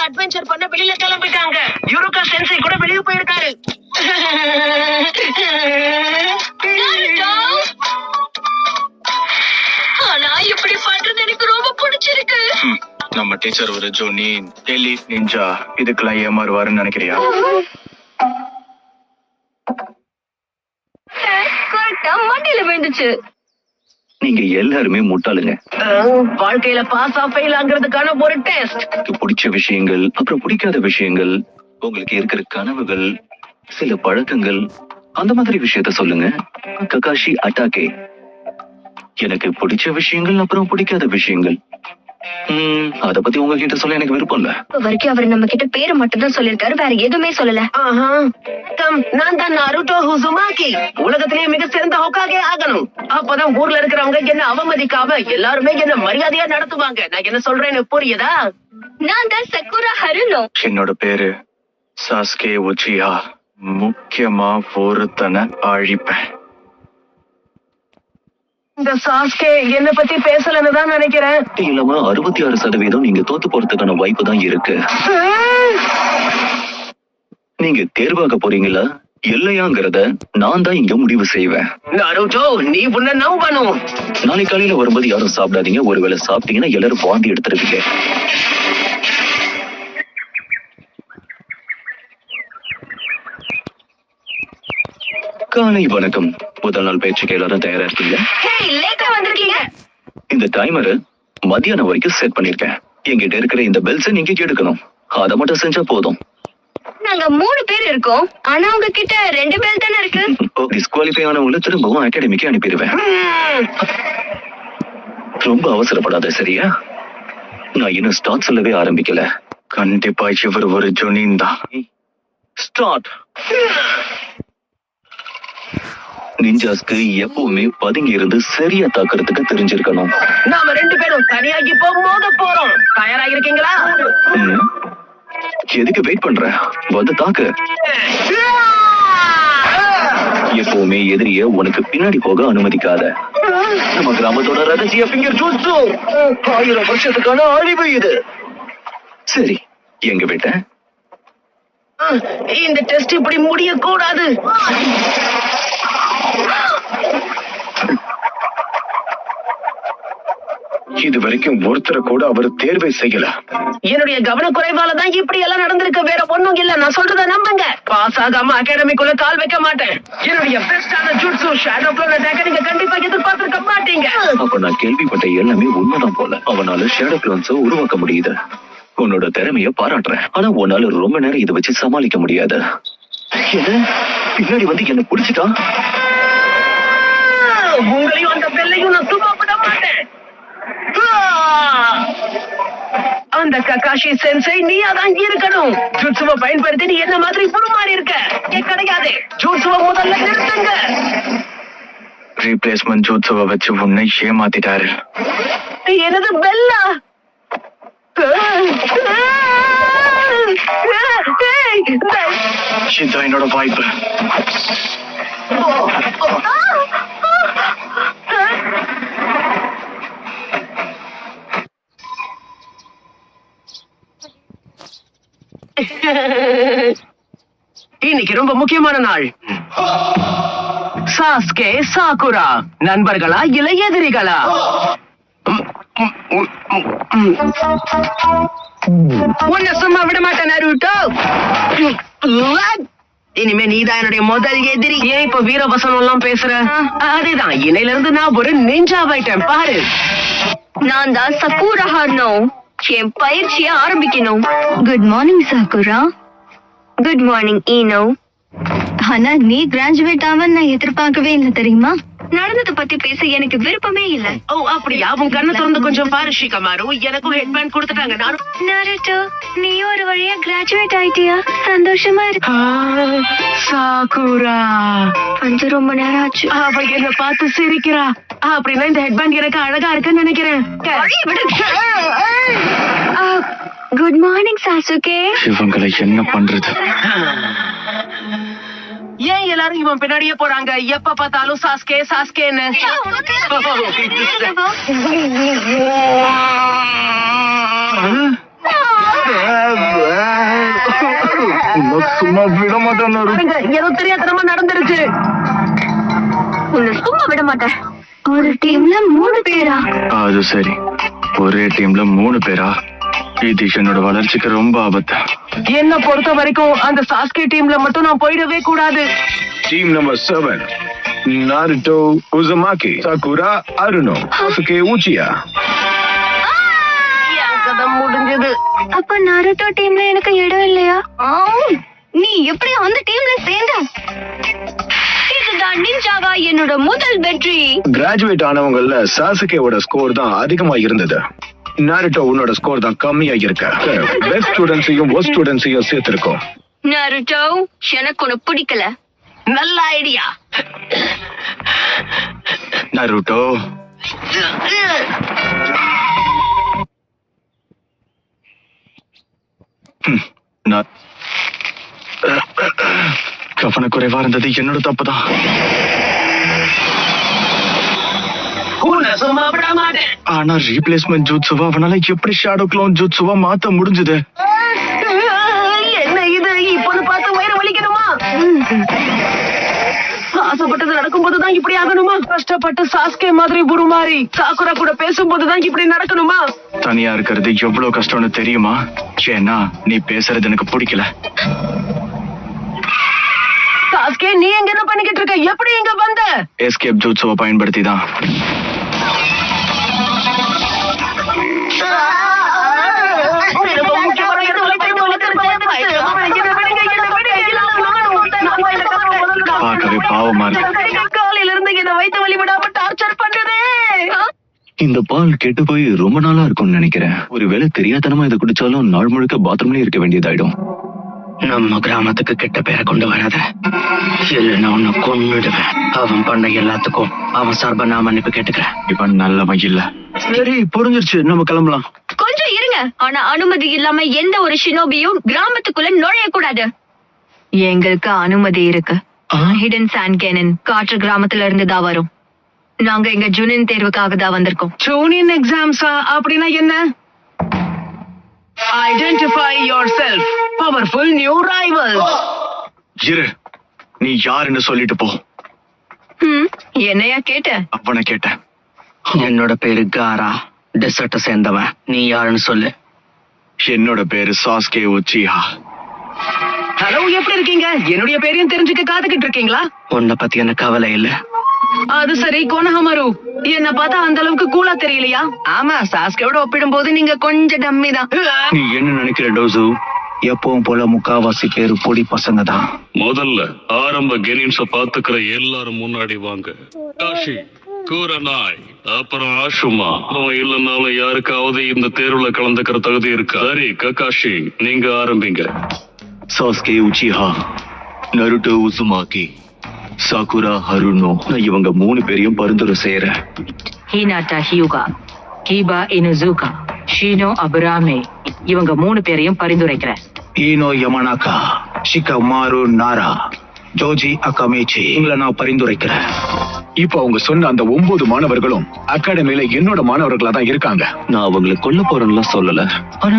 Adventure பண்ண வெளியில கிளம்பிட்டாங்க. யூரோகா சென்சை கூட வெளியே போயிருக்காரு. ஆனா இப்படி பண்றது எனக்கு ரொம்ப பிடிச்சிருக்கு. நம்ம டீச்சர் ஒரு ஜோனி டெல்லி நிஞ்சா இதுக்கெல்லாம் ஏமாறுவாருன்னு நினைக்கிறியா? மண்டியில விழுந்துச்சு. நீங்க எல்லாருமே முட்டாளுங்க. வாழ்க்கையில பாஸ் ஆஃப் ஃபெயில் ஆகிறதுக்கான ஒரு டெஸ்ட். பிடிச்ச விஷயங்கள் அப்புறம் பிடிக்காத விஷயங்கள், உங்களுக்கு இருக்கிற கனவுகள், சில பழக்கங்கள், அந்த மாதிரி விஷயத்த சொல்லுங்க. ககாஷி அட்டாகே. எனக்கு பிடிச்ச விஷயங்கள் அப்புறம் பிடிக்காத விஷயங்கள், அத பத்தி உங்ககிட்ட சொல்ல எனக்கு விருப்பம் இல்ல. வரைக்கும் அவர் நம்ம கிட்ட பேரு மட்டும் தான் சொல்லிருக்காரு, வேற எதுவுமே சொல்லல. நான் தான் நருட்டோ உசுமாகி. உலகத்திலேயே மிக சிறந்த ஹோக்காகே ஆகணும். அப்பதான் ஊர்ல இருக்கிறவங்க என்ன அவமதிக்காம எல்லாருமே என்ன மரியாதையா நடத்துவாங்க. நான் என்ன சொல்றேன்னு புரியுதா? நான் தான் சக்குரா ஹருனோ. என்னோட பேரு சாஸ்கே உச்சியா. முக்கியமா ஒருத்தனை அழிப்பேன். இந்த சாஸ்கே என்ன பத்தி பேசலன்னு தான் நினைக்கிறேன். இல்லாம 66% நீங்க தோத்து போறதுக்கான வாய்ப்பு தான் இருக்கு. நீங்க தேர்வாக போறீங்களா இல்லையாங்கிறத நான் தான் இங்க முடிவு செய்வேன். நருட்டோ, நீ உன்னை நம்பணும். நாளை காலையில வரும்போது யாரும் சாப்பிடாதீங்க. ஒருவேளை சாப்பிட்டீங்கன்னா எல்லாரும் வாந்தி எடுத்துருவீங்க. காலை வணக்கம். முதல் நாள் பயிற்சிக்கு எல்லாரும் தயாரா இருக்கீங்க? இந்த டைமரை மத்தியானம் வரைக்கும் செட் பண்ணிருக்கேன். எங்கிட்ட இருக்கிற இந்த பெல்ஸை நீங்க எடுக்கணும். அதை மட்டும் செஞ்சா போதும். நாங்க 3 பேர் இருக்கோம். ஆனா உங்ககிட்ட 2 பெல் தானே இருக்கு. டிஸ்குவாலிஃபை ஆனவங்களை திரும்பவும் அகாடமிக்கு அனுப்பிடுவேன். ரொம்ப அவசரப்படாத, சரியா? நான் இன்னும் ஸ்டார்ட் சொல்லவே ஆரம்பிக்கல. கண்டிப்பா இவர் ஒரு ஜொனின் தான். ஸ்டார்ட். நிஞ்சாஸ்க்கு எப்பவுமே பதுங்கி இருந்து சரியா தாக்குறதுக்கு தெரிஞ்சிருக்கணும். நாம 2 பேரும் தனியாகி மோத போறோம். தயாரா இருக்கீங்களா? எதுக்கு வெயிட் பண்ற? வந்து தாக்கு. எப்பவுமே எதிரிய உனக்கு பின்னாடி போக அனுமதிக்காத. நம்ம கிராமத்தோட ரகசிய ஃபிங்கர் ஜூட்ஸு. 1000 வருஷத்துக்கான அழிவு இது. சரி, எங்க விட்ட? இந்த டெஸ்ட் இப்படி முடிய கூடாது. இது வரைக்கும் ஒருத்தரை கூட அவர் தேர்வை செய்யல. என்னுடைய கவனக்குறைவால தான் இப்படி எல்லாம் நடந்திருக்கு. வேற ஒண்ணும் இல்ல. நான் சொல்றத நம்புங்க. பாஸ் ஆகாம அகாடமிக்குள்ள கால் வைக்க மாட்டேன். என்னுடைய பெஸ்டான ஜூட்ஸு ஷேடோ க்ளோன் அட்டாக் நீங்க கண்டிப்பா எதிர்பார்த்திருக்க மாட்டீங்க. அப்ப நான் கேள்விப்பட்ட எல்லாமே உண்மைதான் போல. அவனால ஷேடோ க்ளோன்ஸ உருவாக்க முடியுது. உன்னோட திறமைய பாராட்டுறேன். ஆனா உன்னால ரொம்ப நேரம் இதை வச்சு சமாளிக்க முடியாது. பின்னாடி வந்து என்ன புடிச்சிட்டா? உங்களையும் அந்த பெல்லையும் நான் சும்மா விட மாட்டேன். அந்த ககாஷி சென்சை நீயா தான் இருக்கணும். ஜூட்சுவை பயன்படுத்தி நீ என்ன மாதிரி உருமாறி இருக்க. கிடையாது. ஜூட்சுவை முதல்ல நிறுத்துங்க. ரீப்ளேஸ்மெண்ட் ஜூட்சுவை வச்சு உன்னை ஏமாத்திட்டாரு. எனது பெல்லா? இதுதான் என்னோட வாய்ப்பு. இன்னைக்கு ரொம்ப முக்கியமான நாள். சாஸ்கே சாகுரா நண்பர்களா இல்ல எதிரிகளா? உன்னை சும்மா விட மாட்டேன் நருட்டோ. இனிமே நீதான் என்னுடைய முதல் எதிரி. ஏன் இப்ப வீரவசனம் எல்லாம் பேசுற? அதேதான், இன்னையில இருந்து நான் ஒரு நிஞ்சாவாயிட்டேன் பாரு. நான் தான் சக்குரா ஹருனோ. என் பயிற்சியை ஆரம்பிக்கணும். Good morning Sakura. Good morning Ino. ஆனா நீ கிராஜுவேட் ஆவன்னு நான் எதிர்பார்க்கவே இல்லை தெரியுமா? நடந்ததை பத்தி பேச எனக்கு விருப்பமே இல்ல. ஓ அப்படியா? உன் கண்ணை திறந்து கொஞ்சம் பாரு ஷிகமாரு. எனக்கும் ஹெட்பேண்ட் கொடுத்துட்டாங்க. நருட்டோ, நீ ஒரு வழியா கிராஜுவேட் ஆயிட்டியா? சந்தோஷமா இருக்கு. சாகுரா வந்து ரொம்ப நேரம் ஆச்சு. அவ என்ன பார்த்து சிரிக்கிறா. அப்படின்னா இந்த ஹெட்பேண்ட் எனக்கு அழகா இருக்குன்னு நினைக்கிறேன். Good morning Sasuke. இவங்களை என்ன பண்றது? ஏன் எல்லாரும் இவன் பின்னாடியே போறாங்க? எப்ப பார்த்தாலும் சாஸ்கே சாஸ்கேன்னு. பாருங்க, ஏதோ தெரியாதனமா நடந்துருச்சு. உன்னை சும்மா விட மாட்டேன். ஒரு டீம்ல 3 பேரா? அது சரி, ஒரே டீம்ல 3 பேரா? இது என்னோட வளர்ச்சிக்கு ரொம்ப ஆபத்து. என்ன பொறுத்த வரைக்கும் அந்த சாஸ்கே டீம்ல மட்டும் நான் போயிடவே கூடாது. Team number 7. Naruto Uzumaki, Sakura Haruno, Sasuke Uchiha. என் கதை முடிஞ்சது. அப்ப நாருட்டோ டீம்ல எனக்கு இடம் இல்லையா? நீ எப்படி அந்த டீம்ல சேர்ந்த? இதுதான் நிஞ்சாவா என்னோட முதல் வெற்றி. கிராஜுவேட் ஆனவங்கல்ல சாசுகேவோட ஸ்கோர் தான் அதிகமா இருந்தது. நாருட்டோ உன்னோட ஸ்கோர் தான் கம்மியா இருக்க. Best ஸ்டூடெண்ட்ஸையும் worst ஸ்டூடெண்ட்ஸையும் சேர்த்திருக்கோம். நாருட்டோ, எனக்கு உன்னை பிடிக்கல. நல்ல ஐடியா. நருட்டோ, நான் கவனக்குறைவா இருந்தது என்னோட தப்புதான். உன்னை சும்மா விட மாட்டேன். ஆனா ரீப்ளேஸ்மெண்ட் ஜூட்சுவா அவனால எப்படி ஷேடோ க்ளோன் ஜூட்சுவா மாத்த முடிஞ்சது? என்ன இது? இப்போது பார்த்து வயிறு வலிக்கணுமா? ஆசைப்பட்டது நடக்கும்போதுதான் இப்படி ஆகணுமா? கஷ்டப்பட்டு சாஸ்கே மாதிரி உருமாறி சாக்குரா கூட பேசும்போதுதான் இப்படி நடக்கணுமா? தனியா இருக்கிறது எவ்வளவு கஷ்டம்னு தெரியுமா? ஏன்னா நீ பேசுறது எனக்கு பிடிக்கல. சாஸ்கே, நீ எங்க என்ன பண்ணிக்கிட்டு இருக்க? எப்படி இங்க வந்த? எஸ்கேப் ஜூட்சுவா பயன்படுத்தி தான். பார்க்கவே பாவமா இருக்கு. காலையில இருந்து என்ன வயித்து வலி விடாம டார்ச்சர் பண்ணுதே. இந்த பால் கெட்டு போய் ரொம்ப நாளா இருக்கும்னு நினைக்கிறேன். ஒருவேளை தெரியாதனமா இதை குடிச்சாலும் நாள் முழுக்க பாத்ரூம்லயே இருக்க வேண்டியதாயிடும். நம்ம கிராமத்துக்கு கெட்ட பேரை கொண்டு வராத, இல்லைன்னா உன்னை கொன்னுடுவேன். அவன் பண்ண எல்லாத்துக்கும் அவன் சார்பா நான் மன்னிப்பு கேட்டுக்கிறேன். இவன் நல்லவன் இல்ல. சரி, புரிஞ்சிருச்சு, நம்ம கிளம்பலாம். கொஞ்சம் இருங்க. ஆனா அனுமதி இல்லாம எந்த ஒரு ஷினோபியும் கிராமத்துக்குள்ள நுழைய கூடாது. எங்களுக்கு அனுமதி இருக்கு. ஹிடன் சாண்ட் கேனன் காற்று கிராமத்துல இருந்து தான் வரும். நாங்க எங்க ஜூனியர் தேர்வுக்காக தான் வந்திருக்கோம். ஜூனியர் எக்ஸாம்ஸா? அப்படின்னா என்ன? Identify yourself, powerful new rival. இரு, நீ யாருன்னு சொல்லிட்டு போ. என்னையா கேட்ட? அவனை கேட்டேன். என்னோட பேரு காரா, டெசர்ட்டை சேர்ந்தவன். நீ யாருன்னு சொல்லு. என்னோட பேரு சாஸ்கே உச்சிஹா. ஹலோ, எப்படி இருக்கீங்க? என்னுடைய பேரையும் தெரிஞ்சுக்க காத்துக்கிட்டு இருக்கீங்களா? உன்னை பத்தி எனக்கு கவலை இல்ல. அது சரி, கொனஹமாரு, என்ன பார்த்தா அந்த அளவுக்கு கூலா தெரியலையா? ஆமா, சாஸ்கேவோட ஒப்பிடும்போது நீங்க கொஞ்சம் டம்மி தான். நீ என்ன நினைக்கிற டோசு? எப்பவும் போல முக்காவாசி பேரு பொடி பசங்க தான். முதல்ல ஆரம்ப கெனின்ஸ பாத்துக்கிற எல்லாரும் முன்னாடி வாங்க. காஷி, கூரநாய், அப்புறம் ஆஷுமா. அவன் இல்லைனாலும் யாருக்காவது இந்த தேர்வுல கலந்துக்கிற தகுதி இருக்கா? சரி ககாஷி, நீங்க ஆரம்பிங்க. Sasuke Uchiha, Naruto Uzumaki, Sakura Haruno, நான் இவங்க 3 பேரையும் பரிந்துரை செய்யறேன். ஹினாட்டா ஹியுகா, ஹீபா இனுசுகா, ஷீனோ அபுராமே, இவங்க 3 பேரையும் பரிந்துரைக்கிறேன். ஈனோ யமனாகா, ஷிகமாரு நாரா, ஜோஜி அகாமேச்சி, உங்களை நான் பரிந்துரைக்கிறேன். இப்போ அவங்க சொன்ன அந்த 9 மாணவர்களும் அகாடமியில என்னோட மாணவர்களா தான் இருக்காங்க. நான் அவங்களை கொல்ல போறேன்லாம் சொல்லல. ஆனா